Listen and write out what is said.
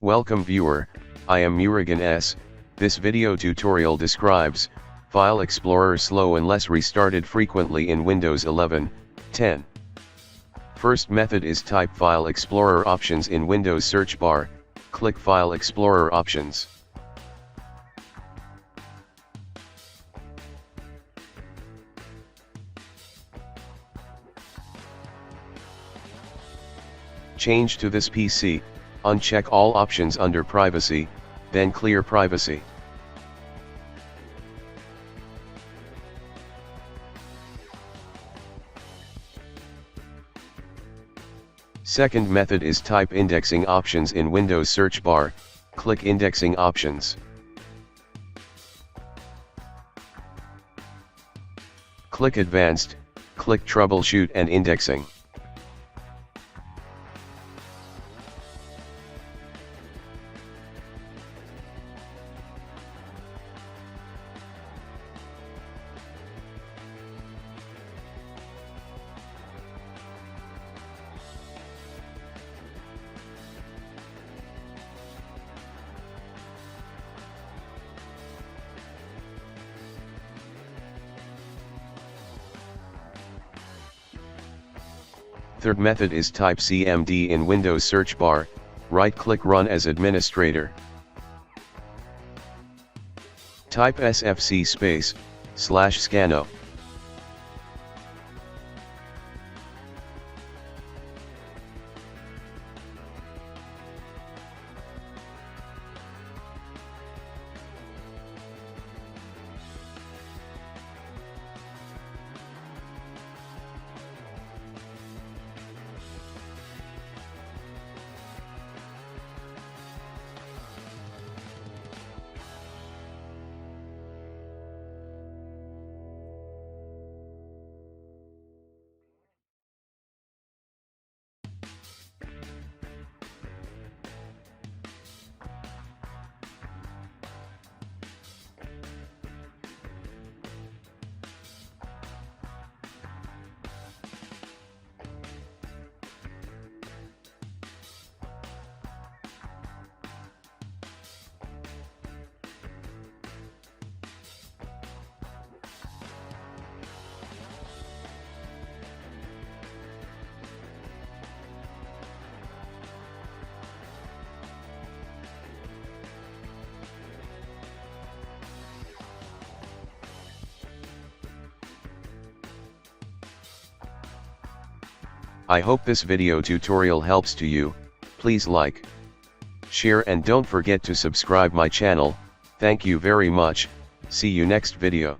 Welcome viewer, I am Murugan S. This video tutorial describes File Explorer slow unless restarted frequently in Windows 11, 10. First method is type File Explorer options in Windows search bar, click File Explorer options. Change to this PC, uncheck all options under Privacy, then clear Privacy. Second method is type Indexing options in Windows search bar, click Indexing options. Click Advanced, click Troubleshoot and Indexing. Third method is type CMD in Windows search bar, right-click Run as administrator. Type sfc /scanno. I hope this video tutorial helps to you. Please like, share and don't forget to subscribe my channel. Thank you very much. See you next video.